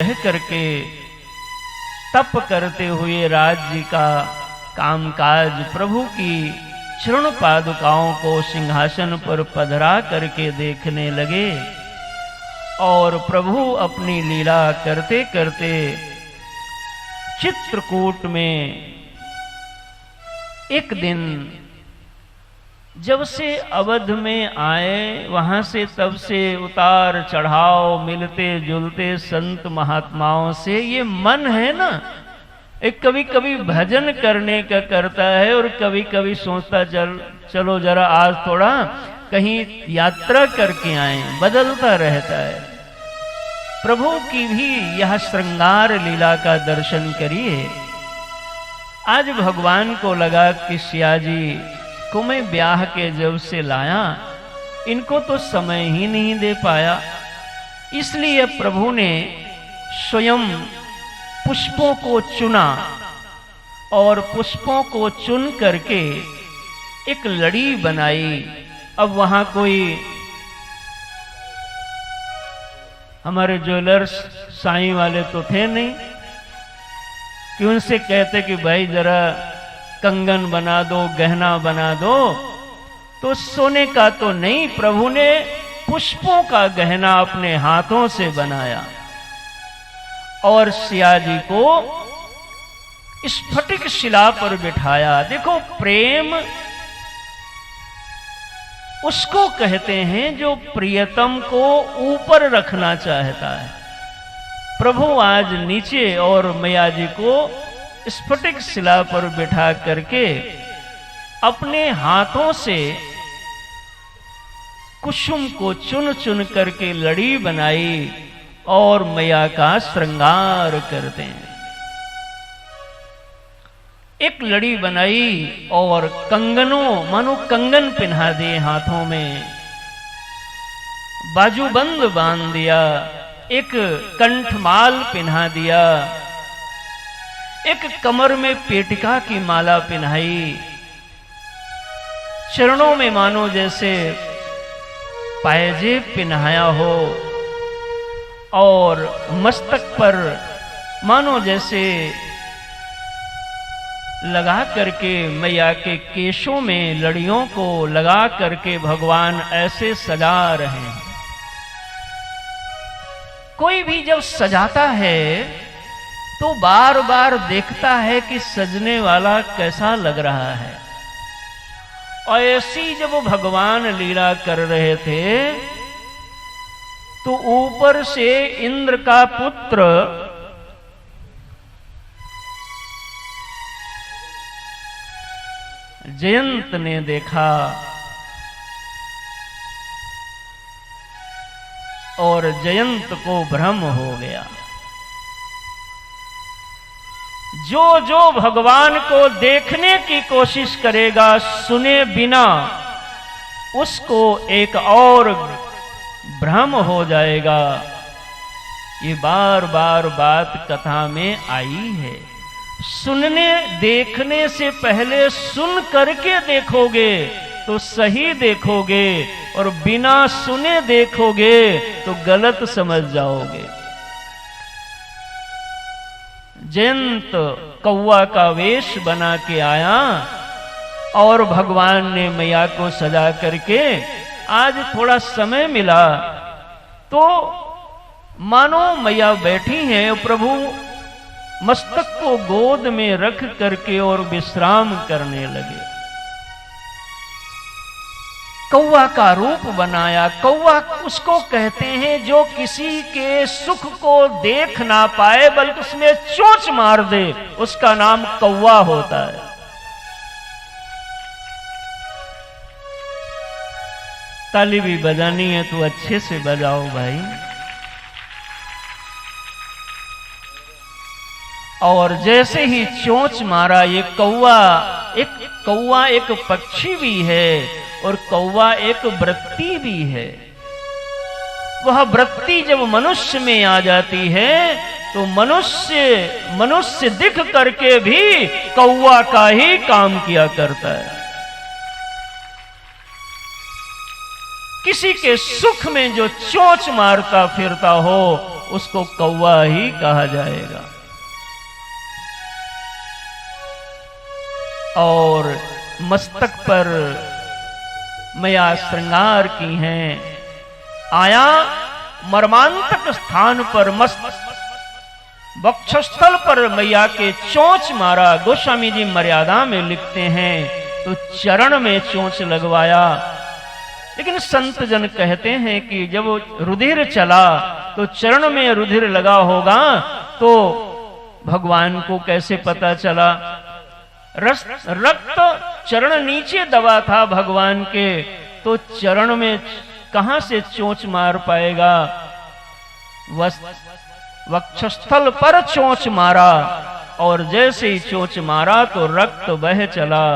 रह करके तप करते हुए राज्य का कामकाज प्रभु की चरण पादुकाओं को सिंहासन पर पधरा करके देखने लगे। और प्रभु अपनी लीला करते करते चित्रकूट में एक दिन जब से अवध में आए, वहां से तब से उतार चढ़ाव मिलते जुलते संत महात्माओं से ये मन है ना, एक कभी कभी भजन करने का करता है और कभी कभी सोचता चलो जरा आज थोड़ा कहीं यात्रा करके आए, बदलता रहता है। प्रभु की भी यह श्रृंगार लीला का दर्शन करिए। आज भगवान को लगा कि सिया जी को मैं ब्याह के जब से लाया, इनको तो समय ही नहीं दे पाया, इसलिए प्रभु ने स्वयं पुष्पों को चुना और पुष्पों को चुन करके एक लड़ी बनाई। अब वहां कोई हमारे ज्वेलर्स साईं वाले तो थे नहीं कि उनसे कहते कि भाई जरा कंगन बना दो, गहना बना दो, तो सोने का तो नहीं, प्रभु ने पुष्पों का गहना अपने हाथों से बनाया और सिया जी को स्फटिक शिला पर बिठाया। देखो, प्रेम उसको कहते हैं जो प्रियतम को ऊपर रखना चाहता है। प्रभु आज नीचे और मैया जी को स्फटिक शिला पर बिठा करके अपने हाथों से कुसुम को चुन चुन करके लड़ी बनाई और मैया का श्रृंगार करते हैं। एक लड़ी बनाई और कंगनों मानो कंगन पिन्हा दिए हाथों में, बाजूबंद बांध दिया, एक कंठमाल पिन्हा दिया, एक कमर में पेटिका की माला पिन्हाई, चरणों में मानो जैसे पायजेब पिन्हाया हो और मस्तक पर मानो जैसे लगा करके मैया के केशों में लड़ियों को लगा करके भगवान ऐसे सजा रहे हैं। कोई भी जब सजाता है तो बार बार देखता है कि सजने वाला कैसा लग रहा है। और ऐसी जब भगवान लीला कर रहे थे तो ऊपर से इंद्र का पुत्र जयंत ने देखा और जयंत को भ्रम हो गया। जो जो भगवान को देखने की कोशिश करेगा सुने बिना, उसको एक और भ्रम हो जाएगा। ये बार बार बात कथा में आई है। सुनने देखने से पहले सुन करके देखोगे तो सही देखोगे और बिना सुने देखोगे तो गलत समझ जाओगे। जयंत कौवा का वेश बना के आया और भगवान ने मैया को सजा करके, आज थोड़ा समय मिला तो मानो मैया बैठी हैं, प्रभु मस्तक को गोद में रख करके और विश्राम करने लगे। कौवा का रूप बनाया। कौवा उसको कहते हैं जो किसी के सुख को देख ना पाए बल्कि उसमें चोंच मार दे, उसका नाम कौवा होता है। ताली भी बजानी है तो अच्छे से बजाओ भाई। और जैसे ही चोंच मारा, ये कौवा एक पक्षी भी है और कौवा एक वृत्ति भी है। वह वृत्ति जब मनुष्य में आ जाती है तो मनुष्य दिख करके भी कौवा का ही काम किया करता है। किसी के सुख में जो चोंच मारता फिरता हो उसको कौवा ही कहा जाएगा। और मस्तक पर मैया श्रृंगार की हैं, आया मर्मांतक स्थान पर मस्त वक्षस्थल पर मैया के चोंच मारा। गोस्वामी जी मर्यादा में लिखते हैं तो चरण में चोंच लगवाया। लेकिन संत जन कहते हैं कि जब रुधिर चला तो चरण में रुधिर लगा होगा तो भगवान को कैसे पता चला? रक्त चरण नीचे दबा था भगवान के, तो चरण में कहां से चोंच मार पाएगा? वक्षस्थल पर चोंच मारा और जैसे ही चोंच मारा तो रक्त बह चला।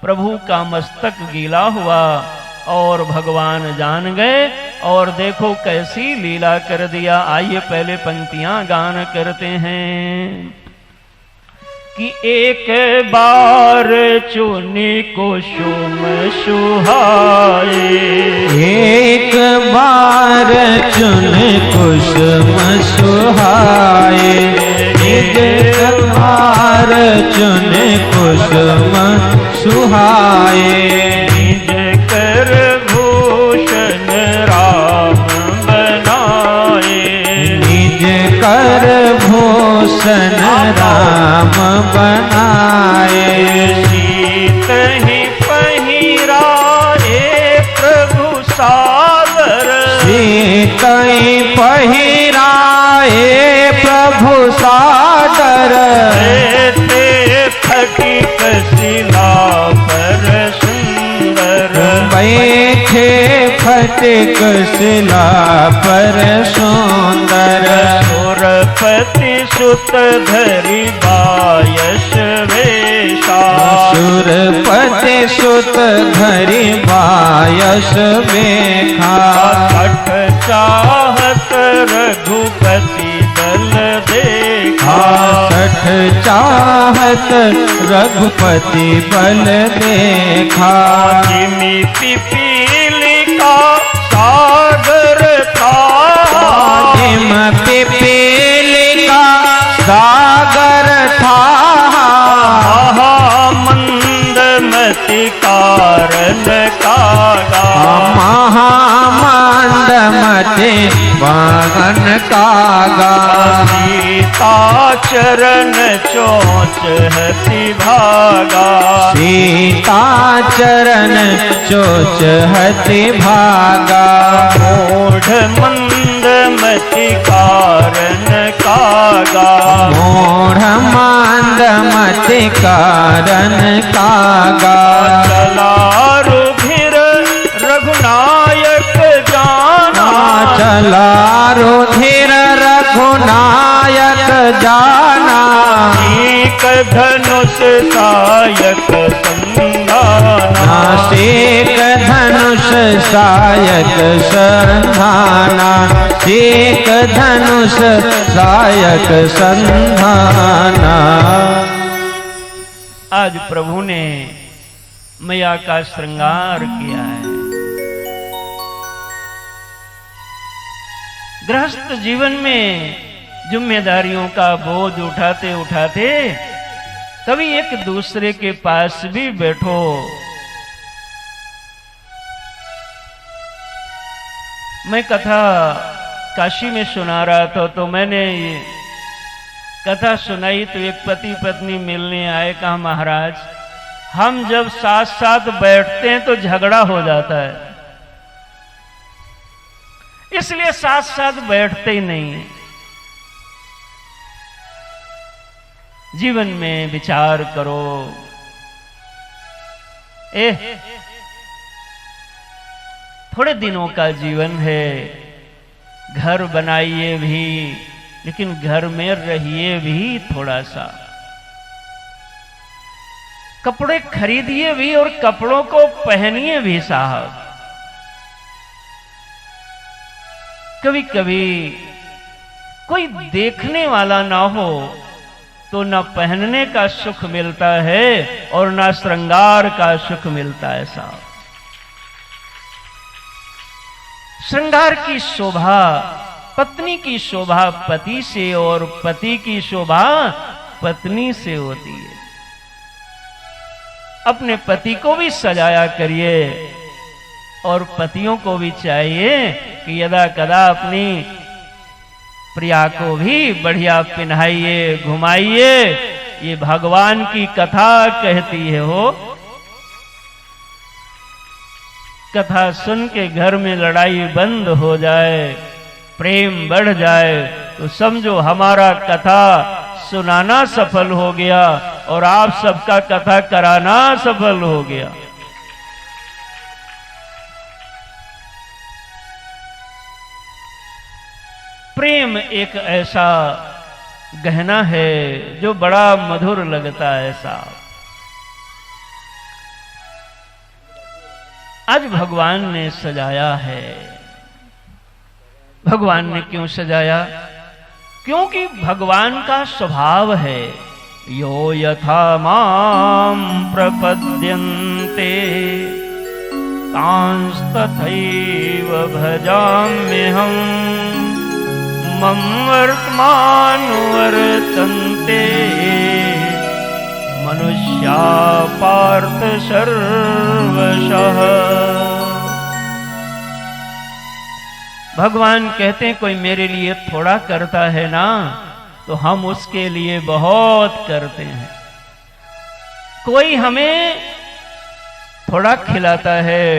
प्रभु का मस्तक गीला हुआ और भगवान जान गए और देखो कैसी लीला कर दिया। आइए पहले पंक्तियां गान करते हैं कि एक बार चुनी कुसुम सुहाए, एक बार चुन कुसुम सुहाए, एक बार चुन कुसुम सुहाए, निज कर भूषण राम बनाए, निज कर भूषण राम बनाए, सीत ही पहिराए प्रभु सादर, सीत ही पहिराए प्रभु सादर, फटिक शिला पर सुंदर, बैठे फटिक शिला पर सुंदर, सुरपति सुत धरि बायस वेशा, सुरपति सुत धरि बायस बेखा, छठ चाहत रघुपति दल देखा, छठ चाहत रघुपति बल देखा, जिमि पिपीलिका सागर था, जिम पिपीलिका सागर था, मंदमति कारण कागा, महामंदमति वागन कागा, सीता चरण चोंच हति भागा, सीता चरण चोच हति भागा, मूढ़ मंदमति कारण कागा, मूढ़ मंदमति कारण कागा, चला रुधिर रघुनायक जाना, चला रुधिर रघुनायक जाना, एक धनुष सायक संधाना, नासिक धनुष सायक संधाना, एक धनुष सायक संधाना। आज प्रभु ने मैया का श्रृंगार किया है। गृहस्थ जीवन में जिम्मेदारियों का बोझ उठाते उठाते कभी एक दूसरे के पास भी बैठो। मैं कथा काशी में सुना रहा था तो मैंने ये कथा सुनाई तो एक पति पत्नी मिलने आए, कहा महाराज हम जब साथ साथ बैठते हैं तो झगड़ा हो जाता है, इसलिए साथ साथ बैठते ही नहीं है। जीवन में विचार करो। थोड़े दिनों का जीवन है, घर बनाइए भी लेकिन घर में रहिए भी थोड़ा सा, कपड़े खरीदिए भी और कपड़ों को पहनिए भी साहब। कभी कभी कोई देखने वाला ना हो तो न पहनने का सुख मिलता है और न श्रृंगार का सुख मिलता है साहब। श्रृंगार की शोभा पत्नी की शोभा पति से और पति की शोभा पत्नी से होती है। अपने पति को भी सजाया करिए और पतियों को भी चाहिए कि यदा कदा अपनी प्रिया को भी बढ़िया पहनाइए, घुमाइए। ये भगवान की कथा कहती है हो। कथा सुन के घर में लड़ाई बंद हो जाए, प्रेम बढ़ जाए, तो समझो हमारा कथा सुनाना सफल हो गया और आप सबका कथा कराना सफल हो गया। प्रेम एक ऐसा गहना है जो बड़ा मधुर लगता है साहब। आज भगवान ने सजाया है। भगवान ने क्यों सजाया? क्योंकि भगवान का स्वभाव है, यो यथा माम प्रपद्यन्ते तांस्तथैव भजाम्यहम् मम वर्तमानुवर्तन्ते मनुष्या पार्थ सर्वशः। भगवान कहते हैं कोई मेरे लिए थोड़ा करता है ना, तो हम उसके लिए बहुत करते हैं। कोई हमें थोड़ा खिलाता है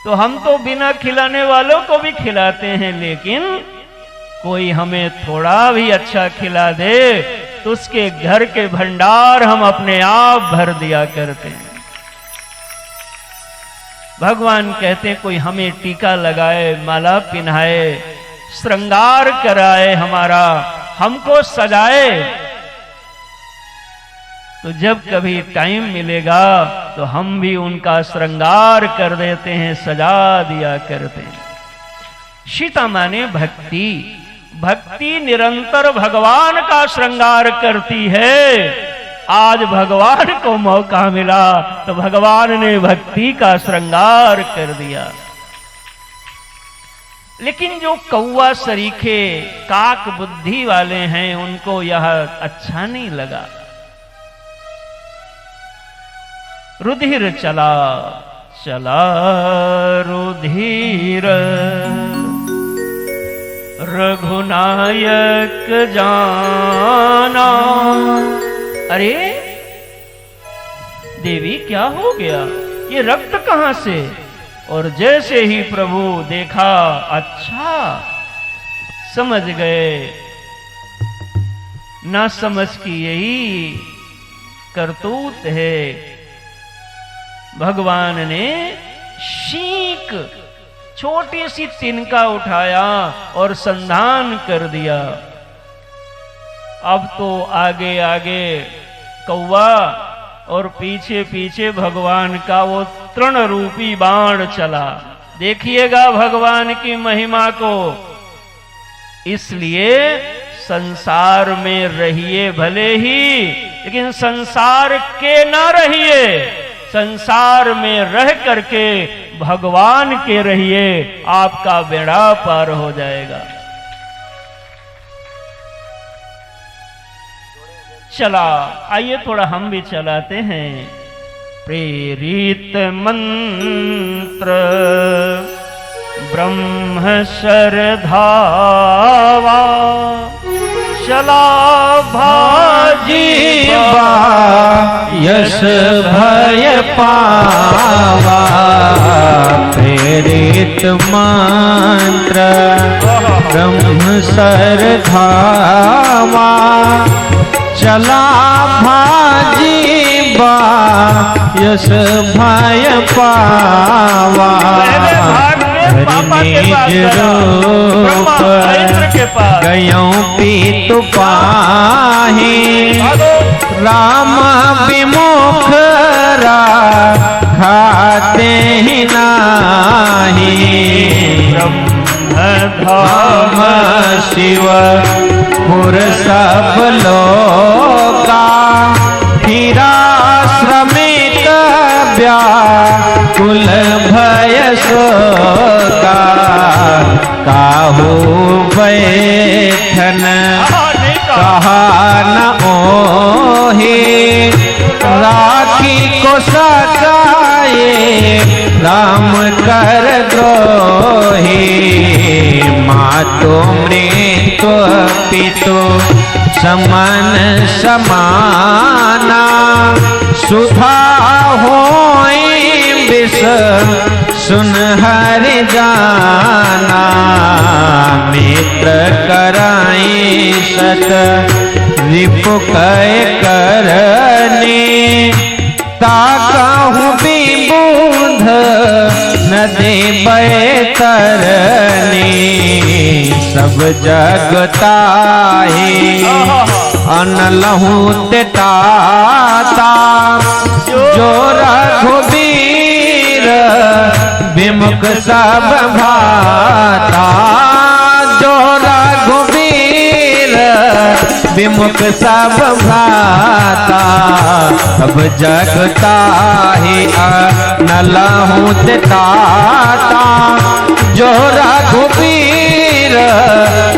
तो हम तो बिना खिलाने वालों को भी खिलाते हैं, लेकिन कोई हमें थोड़ा भी अच्छा खिला दे तो उसके घर के भंडार हम अपने आप भर दिया करते हैं। भगवान कहते हैं कोई हमें टीका लगाए, माला पिन्हाए, श्रृंगार कराए, हमारा हमको सजाए, तो जब कभी टाइम मिलेगा तो हम भी उनका श्रृंगार कर देते हैं, सजा दिया करते हैं। सीता माने भक्ति, भक्ति निरंतर भगवान का श्रृंगार करती है। आज भगवान को मौका मिला तो भगवान ने भक्ति का श्रृंगार कर दिया। लेकिन जो कौवा सरीखे काक बुद्धि वाले हैं उनको यह अच्छा नहीं लगा। रुधिर चला चला रुधिर रघुनायक जाना। अरे देवी क्या हो गया, ये रक्त कहां से? और जैसे ही प्रभु देखा, अच्छा समझ गए, ना समझ की यही करतूत है। भगवान ने शीक छोटी सी तिनका उठाया और संधान कर दिया। अब तो आगे आगे कौवा और पीछे पीछे भगवान का वो तृण रूपी बाण चला। देखिएगा भगवान की महिमा को। इसलिए संसार में रहिए भले ही, लेकिन संसार के ना रहिए, संसार में रह करके भगवान के रहिए, आपका बेड़ा पार हो जाएगा। चला, आइए थोड़ा हम भी चलाते हैं। प्रेरित मंत्र ब्रह्म श्रद्धावा चला भाजीवा यश भय पावा। प्रेरित मंत्र ब्रह्म श्रद्धावा चला भाजीवा यश भय पावा। निज रूप गयों पीतु पाही राम विमुख खाते ही नाही। धाम शिव पुर सब लोका फिरा श्रमित व्याकुल भय शोका। काहू बैठन कहा न ओहे राखी को सजाए राम कर द्रोही मातो मृत्यु पितो समन समाना सुधा होई विष सुन हरि जाना मित्र कराई सत रिपु कय करनी ताकहु विबुध नदी बैतरनी सब जगताही अनलहु तेताता जो रघुबीर विमुख सब भाता जो रघुबीर विमुख सब भाता सब जगता ही अनलहु तेताता जो रघुबीर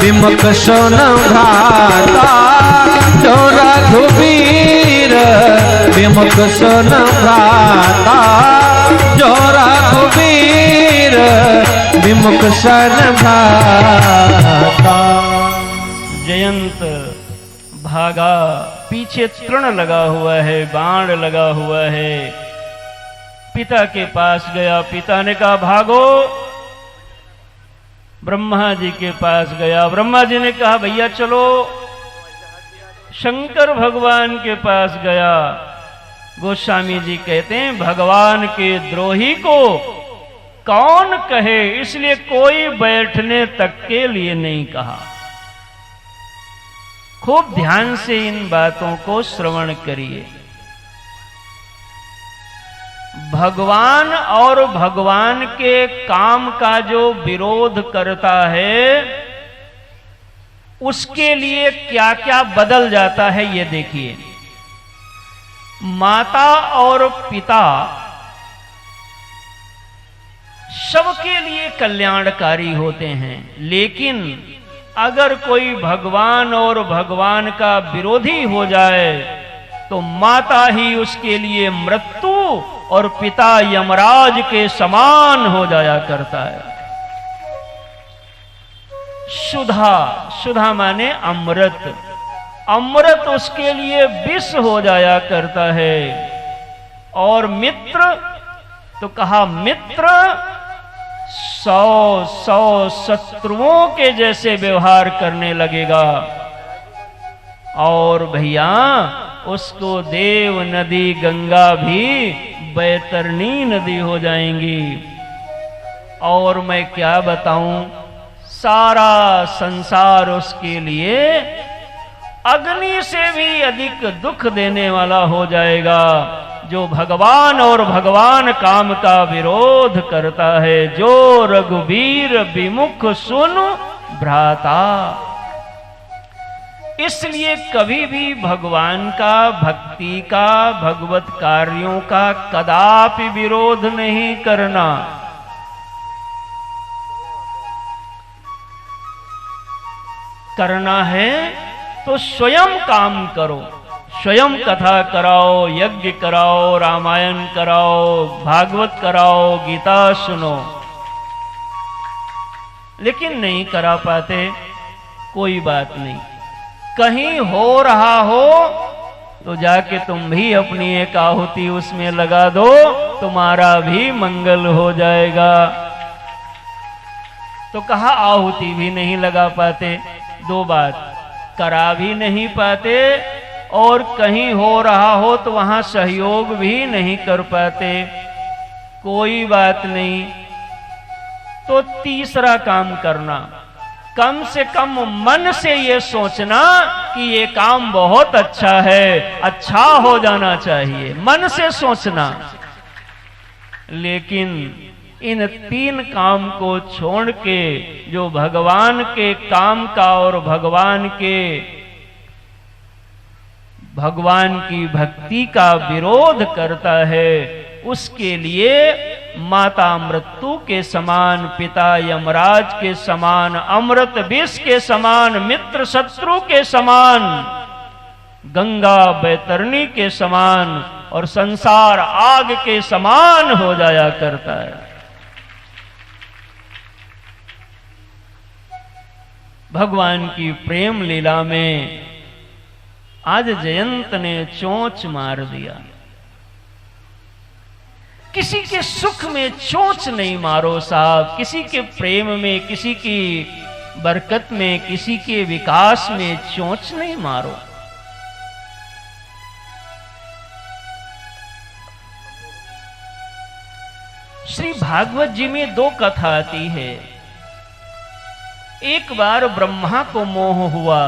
विमुख सुन भाता जो रघुबीर विमुख सुन भाता जो रघुबीर विमुख सन भाता। जयंत भागा, पीछे तृण लगा हुआ है, बाण लगा हुआ है। पिता के पास गया, पिता ने कहा भागो। ब्रह्मा जी के पास गया, ब्रह्मा जी ने कहा भैया चलो। शंकर भगवान के पास गया। गोस्वामी जी कहते हैं भगवान के द्रोही को कौन कहे, इसलिए कोई बैठने तक के लिए नहीं कहा। खूब ध्यान से इन बातों को श्रवण करिए। भगवान और भगवान के काम का जो विरोध करता है उसके लिए क्या क्या बदल जाता है ये देखिए। माता और पिता सबके लिए कल्याणकारी होते हैं, लेकिन अगर कोई भगवान और भगवान का विरोधी हो जाए तो माता ही उसके लिए मृत्यु और पिता यमराज के समान हो जाया करता है। सुधा, सुधा माने अमृत, अमृत उसके लिए विष हो जाया करता है। और मित्र तो कहा मित्र 100 शत्रुओं के जैसे व्यवहार करने लगेगा। और भैया उसको देव नदी गंगा भी बैतरनी नदी हो जाएंगी। और मैं क्या बताऊं, सारा संसार उसके लिए अग्नि से भी अधिक दुख देने वाला हो जाएगा, जो भगवान और भगवान काम का विरोध करता है। जो रघुवीर विमुख सुन भ्राता। इसलिए कभी भी भगवान का, भक्ति का, भगवत कार्यों का कदापि विरोध नहीं करना। करना है तो स्वयं काम करो, स्वयं कथा कराओ, यज्ञ कराओ, रामायण कराओ, भागवत कराओ, गीता सुनो। लेकिन नहीं करा पाते, कोई बात नहीं। कहीं हो रहा हो तो जाके तुम भी अपनी एक आहुति उसमें लगा दो, तुम्हारा भी मंगल हो जाएगा। तो कहा आहुति भी नहीं लगा पाते, दो बात, करा भी नहीं पाते और कहीं हो रहा हो तो वहां सहयोग भी नहीं कर पाते। कोई बात नहीं, तो तीसरा काम करना, कम से कम मन से ये सोचना कि ये काम बहुत अच्छा है, अच्छा हो जाना चाहिए, मन से सोचना। लेकिन इन तीन काम को छोड़ के जो भगवान के काम का और भगवान की भक्ति का विरोध करता है, उसके लिए माता मृत्यु के समान, पिता यमराज के समान, अमृत विष के समान, मित्र शत्रु के समान, गंगा बैतरणी के समान और संसार आग के समान हो जाया करता है। भगवान की प्रेम लीला में आज जयंत ने चोंच मार दिया। किसी के सुख में चोंच नहीं मारो साहब, किसी के प्रेम में, किसी की बरकत में, किसी के विकास में चोंच नहीं मारो। श्री भागवत जी में दो कथा आती है। एक बार ब्रह्मा को मोह हुआ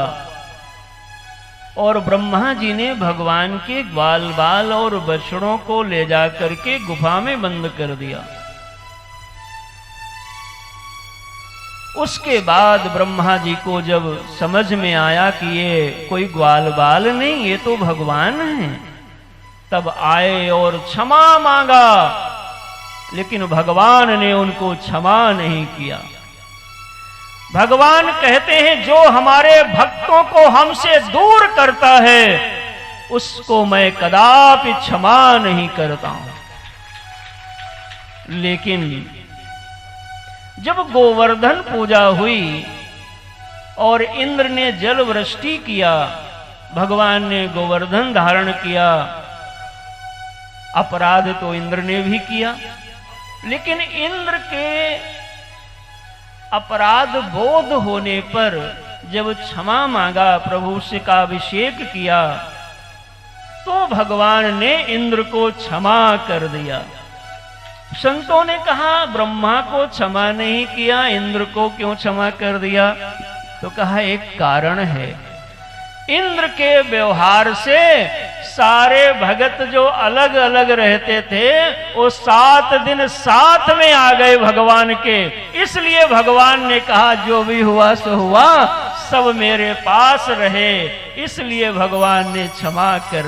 और ब्रह्मा जी ने भगवान के ग्वाल बाल और बछड़ों को ले जाकर के गुफा में बंद कर दिया। उसके बाद ब्रह्मा जी को जब समझ में आया कि ये कोई ग्वाल बाल नहीं, ये तो भगवान है, तब आए और क्षमा मांगा, लेकिन भगवान ने उनको क्षमा नहीं किया। भगवान कहते हैं जो हमारे भक्तों को हमसे दूर करता है उसको मैं कदापि क्षमा नहीं करता हूं। लेकिन जब गोवर्धन पूजा हुई और इंद्र ने जल वृष्टि किया, भगवान ने गोवर्धन धारण किया, अपराध तो इंद्र ने भी किया, लेकिन इंद्र के अपराध बोध होने पर जब क्षमा मांगा, प्रभु से का अभिषेक किया, तो भगवान ने इंद्र को क्षमा कर दिया। संतों ने कहा ब्रह्मा को क्षमा नहीं किया, इंद्र को क्यों क्षमा कर दिया? तो कहा एक कारण है। इंद्र के व्यवहार से सारे भगत जो अलग अलग रहते थे वो 7 दिन साथ में आ गए भगवान के। इसलिए भगवान ने कहा जो भी हुआ सो हुआ, सब मेरे पास रहे, इसलिए भगवान ने क्षमा कर